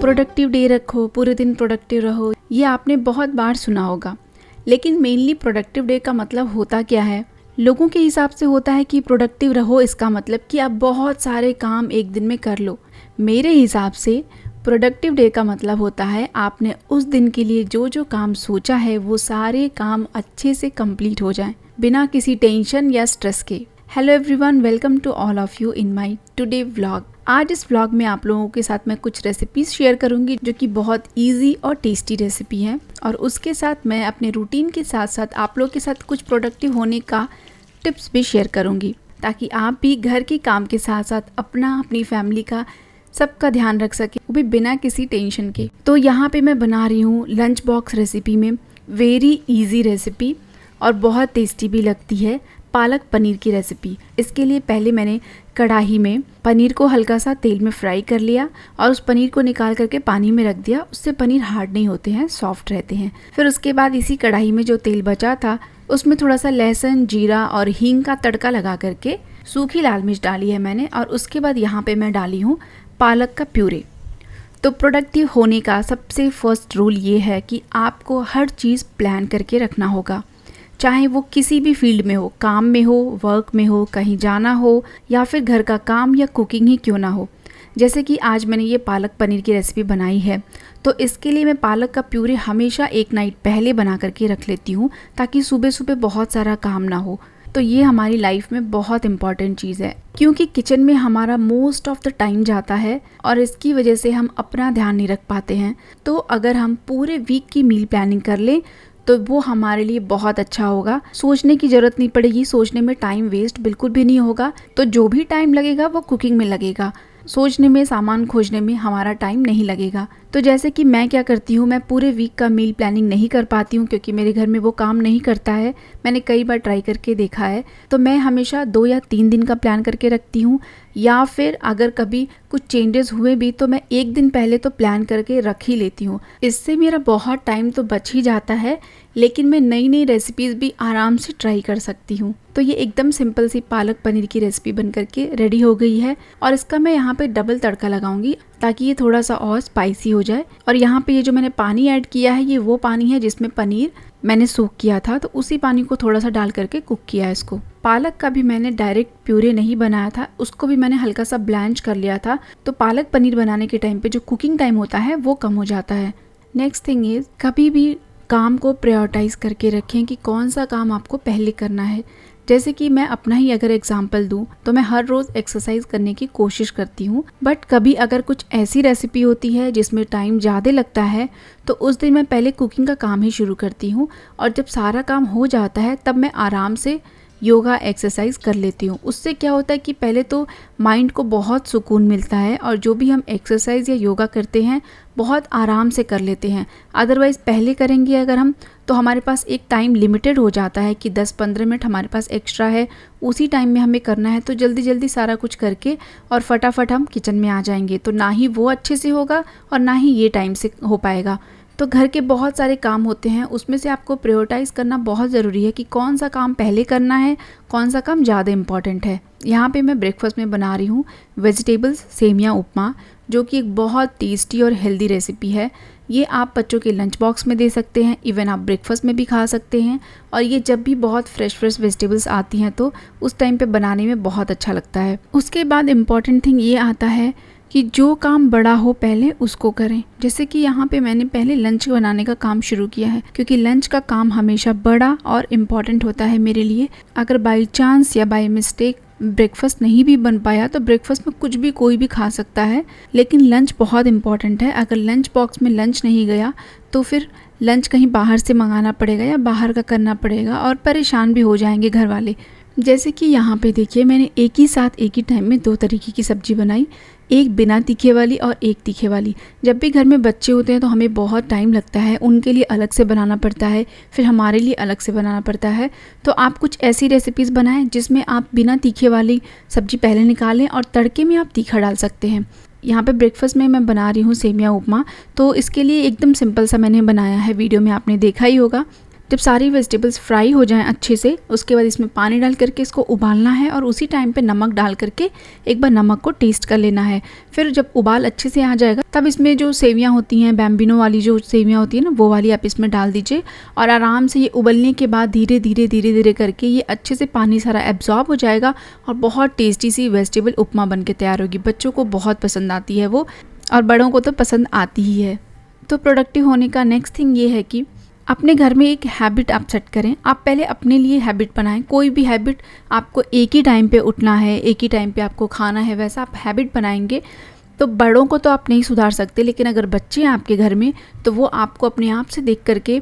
Productive day रखो, पूरे दिन प्रोडक्टिव रहो, ये आपने बहुत बार सुना होगा। लेकिन मेनली प्रोडक्टिव डे का मतलब होता क्या है? लोगों के हिसाब से होता है कि प्रोडक्टिव रहो इसका मतलब कि आप बहुत सारे काम एक दिन में कर लो। मेरे हिसाब से प्रोडक्टिव डे का मतलब होता है आपने उस दिन के लिए जो जो काम सोचा है वो सारे काम अच्छे से कंप्लीट हो जाएं, बिना किसी टेंशन या स्ट्रेस के। Hello everyone, welcome to all of you in my today vlog. आज इस व्लॉग में आप लोगों के साथ मैं कुछ रेसिपीज शेयर करूंगी जो कि बहुत इजी और टेस्टी रेसिपी हैं, और उसके साथ मैं अपने रूटीन के साथ साथ आप लोगों के साथ कुछ प्रोडक्टिव होने का टिप्स भी शेयर करूंगी, ताकि आप भी घर के काम के साथ साथ अपनी फैमिली का सबका ध्यान रख सके, वो भी बिना किसी टेंशन के। तो यहाँ पे मैं बना रही हूँ लंच बॉक्स रेसिपी में वेरी इजी रेसिपी और बहुत टेस्टी भी लगती है, पालक पनीर की रेसिपी। इसके लिए पहले मैंने कढ़ाई में पनीर को हल्का सा तेल में फ्राई कर लिया और उस पनीर को निकाल करके पानी में रख दिया। उससे पनीर हार्ड नहीं होते हैं, सॉफ्ट रहते हैं। फिर उसके बाद इसी कढ़ाई में जो तेल बचा था उसमें थोड़ा सा लहसुन, जीरा और हींग का तड़का लगा करके सूखी लाल मिर्च डाली है मैंने, और उसके बाद यहाँ पे मैं डाली हूँ पालक का प्यूरे। तो प्रोडक्टिव होने का सबसे फर्स्ट रूल ये है कि आपको हर चीज़ प्लान करके रखना होगा, चाहे वो किसी भी फील्ड में हो, काम में हो, वर्क में हो, कहीं जाना हो, या फिर घर का काम या कुकिंग ही क्यों ना हो। जैसे कि आज मैंने ये पालक पनीर की रेसिपी बनाई है, तो इसके लिए मैं पालक का प्यूरे हमेशा एक नाइट पहले बना करके रख लेती हूँ, ताकि सुबह सुबह बहुत सारा काम ना हो। तो ये हमारी लाइफ में बहुत इंपॉर्टेंट चीज़ है, क्योंकि किचन में हमारा मोस्ट ऑफ द टाइम जाता है और इसकी वजह से हम अपना ध्यान नहीं रख पाते हैं। तो अगर हम पूरे वीक की मील प्लानिंग कर लें तो वो हमारे लिए बहुत अच्छा होगा। सोचने की ज़रूरत नहीं पड़ेगी, सोचने में टाइम वेस्ट बिल्कुल भी नहीं होगा। तो जो भी टाइम लगेगा वो कुकिंग में लगेगा, सोचने में, सामान खोजने में हमारा टाइम नहीं लगेगा। तो जैसे कि मैं क्या करती हूँ, मैं पूरे वीक का मील प्लानिंग नहीं कर पाती हूँ क्योंकि मेरे घर में वो काम नहीं करता है। मैंने कई बार ट्राई करके देखा है। तो मैं हमेशा 2 या 3 दिन का प्लान करके रखती हूँ, या फिर अगर कभी कुछ चेंजेस हुए भी तो मैं 1 दिन पहले तो प्लान करके रख ही लेती हूँ। इससे मेरा बहुत टाइम तो बच ही जाता है, लेकिन मैं नई नई रेसिपीज़ भी आराम से ट्राई कर सकती हूँ। तो ये एकदम सिंपल सी पालक पनीर की रेसिपी बन करके रेडी हो गई है, और इसका मैं यहाँ पे डबल तड़का लगाऊंगी ताकि ये थोड़ा सा और स्पाइसी हो जाए। और यहाँ पे ये जो मैंने पानी ऐड किया है, ये वो पानी है जिसमें पनीर मैंने सोक किया था, तो उसी पानी को थोड़ा सा डाल करके कुक किया है इसको। पालक का भी मैंने डायरेक्ट प्यूरे नहीं बनाया था, उसको भी मैंने हल्का सा ब्लैंच कर लिया था। तो पालक पनीर बनाने के टाइम पे जो कुकिंग टाइम होता है वो कम हो जाता है। नेक्स्ट थिंग इज, कभी भी काम को प्रायोरिटाइज करके रखें कि कौन सा काम आपको पहले करना है। जैसे कि मैं अपना ही अगर एग्जांपल दूं तो मैं हर रोज़ एक्सरसाइज करने की कोशिश करती हूँ, बट कभी अगर कुछ ऐसी रेसिपी होती है जिसमें टाइम ज़्यादा लगता है तो उस दिन मैं पहले कुकिंग का काम ही शुरू करती हूँ, और जब सारा काम हो जाता है तब मैं आराम से योगा एक्सरसाइज कर लेती हूँ। उससे क्या होता है कि पहले तो माइंड को बहुत सुकून मिलता है, और जो भी हम एक्सरसाइज या योगा करते हैं बहुत आराम से कर लेते हैं। अदरवाइज़ पहले करेंगे अगर हम, तो हमारे पास एक टाइम लिमिटेड हो जाता है कि 10-15 मिनट हमारे पास एक्स्ट्रा है, उसी टाइम में हमें करना है। तो जल्दी जल्दी सारा कुछ करके और फटाफट हम किचन में आ जाएंगे, तो ना ही वो अच्छे से होगा और ना ही ये टाइम से हो पाएगा। तो घर के बहुत सारे काम होते हैं, उसमें से आपको प्रायोरिटाइज़ करना बहुत ज़रूरी है कि कौन सा काम पहले करना है, कौन सा काम ज़्यादा इम्पॉर्टेंट है। यहाँ पे मैं ब्रेकफास्ट में बना रही हूँ वेजिटेबल्स सेमिया उपमा, जो कि एक बहुत टेस्टी और हेल्दी रेसिपी है। ये आप बच्चों के लंच बॉक्स में दे सकते हैं, इवन आप ब्रेकफास्ट में भी खा सकते हैं। और ये जब भी बहुत फ्रेश वेजिटेबल्स आती हैं तो उस टाइम पे बनाने में बहुत अच्छा लगता है। उसके बाद इम्पॉर्टेंट थिंग ये आता है कि जो काम बड़ा हो पहले उसको करें। जैसे कि यहाँ पे मैंने पहले लंच बनाने का काम शुरू किया है, क्योंकि लंच का काम हमेशा बड़ा और इम्पॉर्टेंट होता है मेरे लिए। अगर बाई चांस या बाई मिस्टेक ब्रेकफास्ट नहीं भी बन पाया तो ब्रेकफास्ट में कुछ भी कोई भी खा सकता है, लेकिन लंच बहुत इम्पॉर्टेंट है। अगर लंच बॉक्स में लंच नहीं गया तो फिर लंच कहीं बाहर से मंगाना पड़ेगा या बाहर का करना पड़ेगा, और परेशान भी हो जाएंगे घर वाले। जैसे कि यहाँ पे देखिए, मैंने एक ही साथ एक ही टाइम में 2 तरीके की सब्जी बनाई, एक बिना तीखे वाली और एक तीखे वाली। जब भी घर में बच्चे होते हैं तो हमें बहुत टाइम लगता है, उनके लिए अलग से बनाना पड़ता है, फिर हमारे लिए अलग से बनाना पड़ता है। तो आप कुछ ऐसी रेसिपीज़ बनाएं जिसमें आप बिना तीखे वाली सब्जी पहले निकालें और तड़के में आप तीखा डाल सकते हैं। यहाँ पे ब्रेकफास्ट में मैं बना रही हूँ सेमिया उपमा, तो इसके लिए एकदम सिंपल सा मैंने बनाया है, वीडियो में आपने देखा ही होगा। जब सारी वेजिटेबल्स फ्राई हो जाएं अच्छे से, उसके बाद इसमें पानी डाल करके इसको उबालना है और उसी टाइम पे नमक डाल करके एक बार नमक को टेस्ट कर लेना है। फिर जब उबाल अच्छे से आ जाएगा तब इसमें जो सेवियां होती हैं, बैम्बिनो वाली जो सेवियां होती है ना, वो वाली आप इसमें डाल दीजिए और आराम से ये उबलने के बाद धीरे धीरे करके ये अच्छे से पानी सारा एब्जॉर्ब हो जाएगा और बहुत टेस्टी सी वेजिटेबल उपमा बन के तैयार होगी। बच्चों को बहुत पसंद आती है वो, और बड़ों को तो पसंद आती ही है। तो प्रोडक्टिव होने का नेक्स्ट थिंग ये है कि अपने घर में एक हैबिट आप सेट करें। आप पहले अपने लिए हैबिट बनाएं। कोई भी हैबिट, आपको एक ही टाइम पे उठना है, एक ही टाइम पे आपको खाना है, वैसा आप हैबिट बनाएंगे तो बड़ों को तो आप नहीं सुधार सकते, लेकिन अगर बच्चे हैं आपके घर में तो वो आपको अपने आप से देख करके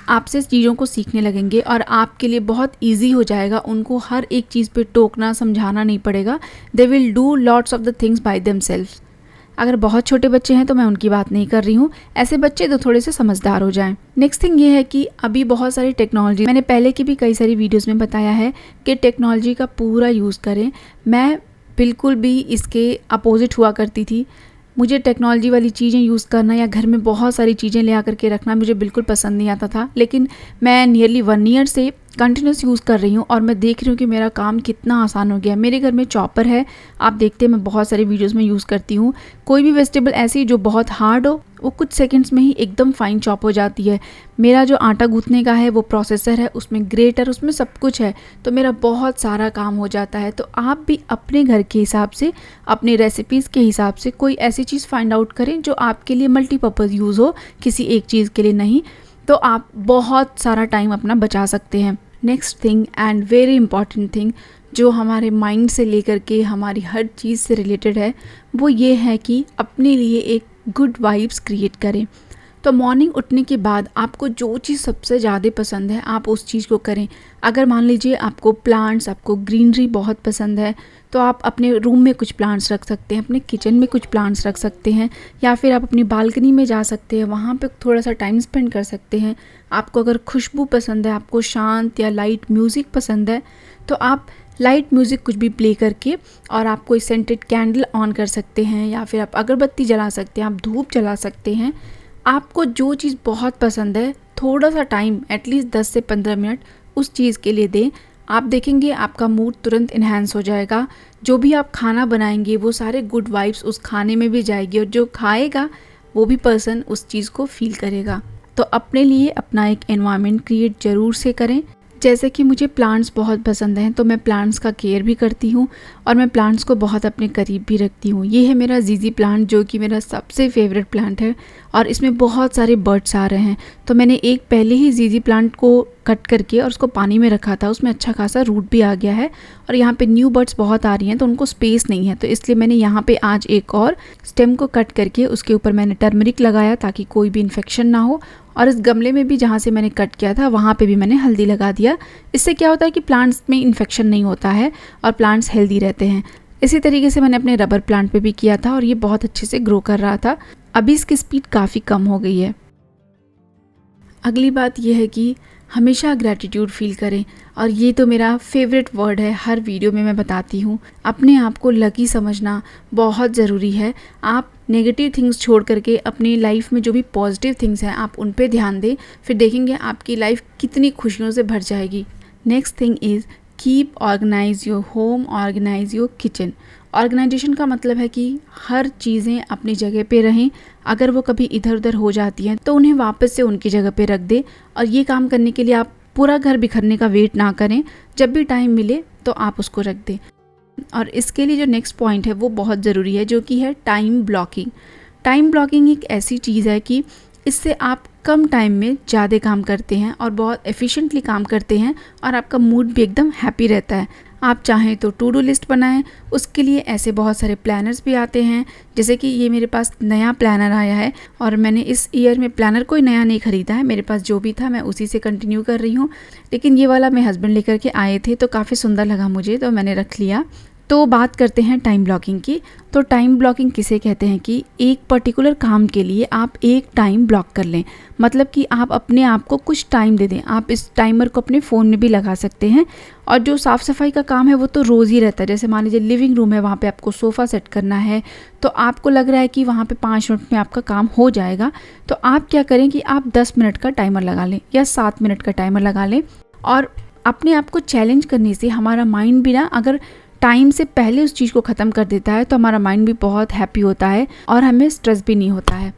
आपसे चीज़ों को सीखने लगेंगे और आपके लिए बहुत ईजी हो जाएगा। उनको हर एक चीज़ पे टोकना, समझाना नहीं पड़ेगा। They will do lots of the things by themselves. अगर बहुत छोटे बच्चे हैं तो मैं उनकी बात नहीं कर रही हूँ, ऐसे बच्चे तो थोड़े से समझदार हो जाएं। नेक्स्ट थिंग ये है कि अभी बहुत सारी टेक्नोलॉजी, मैंने पहले की भी कई सारी वीडियोस में बताया है कि टेक्नोलॉजी का पूरा यूज़ करें। मैं बिल्कुल भी इसके अपोजिट हुआ करती थी। मुझे टेक्नोलॉजी वाली चीज़ें यूज़ करना या घर में बहुत सारी चीज़ें ले आकर के रखना मुझे बिल्कुल पसंद नहीं आता था, लेकिन मैं नियरली 1 ईयर से कंटिन्यूस यूज़ कर रही हूँ और मैं देख रही हूँ कि मेरा काम कितना आसान हो गया। मेरे घर में चॉपर है, आप देखते हैं मैं बहुत सारी वीडियोस में यूज़ करती हूँ। कोई भी वेजिटेबल ऐसी जो बहुत हार्ड हो वो कुछ सेकंड्स में ही एकदम फाइन चॉप हो जाती है। मेरा जो आटा गूंथने का है वो प्रोसेसर है, उसमें ग्रेटर, उसमें सब कुछ है, तो मेरा बहुत सारा काम हो जाता है। तो आप भी अपने घर के हिसाब से, अपनी रेसिपीज़ के हिसाब से कोई ऐसी चीज़ फाइंड आउट करें जो आपके लिए मल्टीपर्पज़ यूज़ हो, किसी एक चीज़ के लिए नहीं, तो आप बहुत सारा टाइम अपना बचा सकते हैं। Next thing and very important thing जो हमारे माइंड से लेकर के हमारी हर चीज़ से रिलेटेड है, वो ये है कि अपने लिए एक गुड वाइब्स क्रिएट करें। तो मॉर्निंग उठने के बाद आपको जो चीज़ सबसे ज़्यादा पसंद है आप उस चीज़ को करें। अगर मान लीजिए आपको प्लांट्स, आपको ग्रीनरी बहुत पसंद है तो आप अपने रूम में कुछ प्लांट्स रख सकते हैं, अपने किचन में कुछ प्लांट्स रख सकते हैं, या फिर आप अपनी बालकनी में जा सकते हैं, वहाँ पे थोड़ा सा टाइम स्पेंड कर सकते हैं। आपको अगर खुशबू पसंद है, आपको शांत या लाइट म्यूज़िक पसंद है तो आप लाइट म्यूज़िक कुछ भी प्ले करके और आप कोई सेंटेड कैंडल ऑन कर सकते हैं, या फिर आप अगरबत्ती जला सकते हैं, आप धूप जला सकते हैं। आपको जो चीज़ बहुत पसंद है थोड़ा सा टाइम, एटलीस्ट 10 से 15 मिनट उस चीज़ के लिए दें। आप देखेंगे आपका मूड तुरंत इन्हांस हो जाएगा। जो भी आप खाना बनाएंगे वो सारे गुड वाइब्स उस खाने में भी जाएगी और जो खाएगा वो भी पर्सन उस चीज़ को फील करेगा। तो अपने लिए अपना एक एनवायरनमेंट क्रिएट ज़रूर से करें। जैसे कि मुझे प्लांट्स बहुत पसंद हैं तो मैं प्लांट्स का केयर भी करती हूँ और मैं प्लांट्स को बहुत अपने करीब भी रखती हूँ। ये है मेरा जीजी प्लांट जो कि मेरा सबसे फेवरेट प्लांट है और इसमें बहुत सारे बर्ड्स आ रहे हैं। तो मैंने एक पहले ही जीजी प्लांट को कट करके और उसको पानी में रखा था, उसमें अच्छा खासा रूट भी आ गया है और यहाँ पे न्यू बर्ड्स बहुत आ रही हैं तो उनको स्पेस नहीं है, तो इसलिए मैंने यहाँ पे आज एक और स्टेम को कट करके उसके ऊपर मैंने टर्मरिक लगाया ताकि कोई भी इन्फेक्शन ना हो। और इस गमले में भी जहाँ से मैंने कट किया था वहाँ पे भी मैंने हल्दी लगा दिया। इससे क्या होता है कि प्लांट्स में इन्फेक्शन नहीं होता है और प्लांट्स हेल्दी रहते हैं। इसी तरीके से मैंने अपने रबर प्लांट पे भी किया था और ये बहुत अच्छे से ग्रो कर रहा था। अभी इसकी स्पीड काफ़ी कम हो गई है। अगली बात यह है कि हमेशा ग्रैटिट्यूड फील करें और ये तो मेरा फेवरेट वर्ड है, हर वीडियो में मैं बताती हूँ। अपने आप को लकी समझना बहुत ज़रूरी है। आप नेगेटिव थिंग्स छोड़ करके अपनी लाइफ में जो भी पॉजिटिव थिंग्स हैं आप उन पे ध्यान दें, फिर देखेंगे आपकी लाइफ कितनी खुशियों से भर जाएगी। Next thing is keep organise your home, organise your kitchen. Organisation का मतलब है कि हर चीज़ें अपनी जगह पे रहें। अगर वो कभी इधर उधर हो जाती हैं तो उन्हें वापस से उनकी जगह पे रख दें। और ये काम करने के लिए आप पूरा घर बिखरने का वेट ना करें, जब भी टाइम मिले तो आप उसको रख दें। और इसके लिए जो नेक्स्ट पॉइंट है वो बहुत ज़रूरी है, जो कि है टाइम ब्लॉकिंग। टाइम ब्लॉकिंग एक ऐसी चीज़ है कि इससे आप कम टाइम में ज़्यादा काम करते हैं और बहुत एफिशिएंटली काम करते हैं और आपका मूड भी एकदम हैप्पी रहता है। आप चाहें तो टू डू लिस्ट बनाएं, उसके लिए ऐसे बहुत सारे प्लानर्स भी आते हैं। जैसे कि ये मेरे पास नया प्लानर आया है और मैंने इस ईयर में प्लानर कोई नया नहीं ख़रीदा है, मेरे पास जो भी था मैं उसी से कंटिन्यू कर रही हूँ। लेकिन ये वाला मेरे हस्बैंड लेकर के आए थे तो काफ़ी सुंदर लगा मुझे, तो मैंने रख लिया। तो बात करते हैं टाइम ब्लॉकिंग की। तो टाइम ब्लॉकिंग किसे कहते हैं कि एक पर्टिकुलर काम के लिए आप एक टाइम ब्लॉक कर लें, मतलब कि आप अपने आप को कुछ टाइम दे दें। आप इस टाइमर को अपने फ़ोन में भी लगा सकते हैं। और जो साफ़ सफाई का काम है वो तो रोज़ ही रहता है। जैसे मान लीजिए लिविंग रूम है, वहाँ पे आपको सोफ़ा सेट करना है, तो आपको लग रहा है कि वहाँ पे 5 मिनट में आपका काम हो जाएगा, तो आप क्या करें कि आप 10 मिनट का टाइमर लगा लें या 7 मिनट का टाइमर लगा लें। और अपने आप को चैलेंज करने से हमारा माइंड भी ना, अगर टाइम से पहले उस चीज़ को ख़त्म कर देता है तो हमारा माइंड भी बहुत हैप्पी होता है और हमें स्ट्रेस भी नहीं होता है।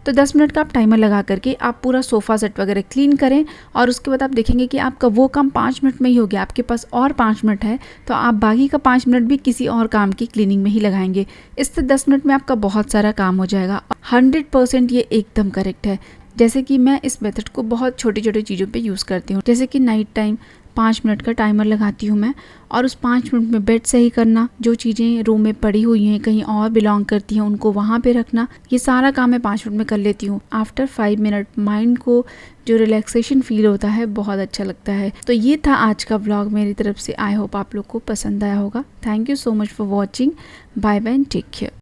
तो 10 मिनट का आप टाइमर लगा करके आप पूरा सोफ़ा सेट वगैरह क्लीन करें, और उसके बाद आप देखेंगे कि आपका वो काम 5 मिनट में ही हो गया। आपके पास और 5 मिनट है, तो आप बाकी का 5 मिनट भी किसी और काम की क्लीनिंग में ही लगाएंगे। इससे 10 मिनट में आपका बहुत सारा काम हो जाएगा। 100% ये एकदम करेक्ट है। जैसे कि मैं इस मेथड को बहुत छोटी छोटी चीज़ों पे यूज़ करती हूँ। जैसे कि नाइट टाइम 5 मिनट का टाइमर लगाती हूँ मैं, और उस 5 मिनट में बेड सही करना, जो चीज़ें रूम में पड़ी हुई हैं कहीं और बिलोंग करती हैं उनको वहाँ पे रखना, ये सारा काम मैं 5 मिनट में कर लेती हूँ। आफ्टर 5 मिनट माइंड को जो रिलैक्सेशन फील होता है बहुत अच्छा लगता है। तो ये था आज का व्लॉग मेरी तरफ से। आई होप आप लोग को पसंद आया होगा। Thank you so much for watching. Bye bye and take care.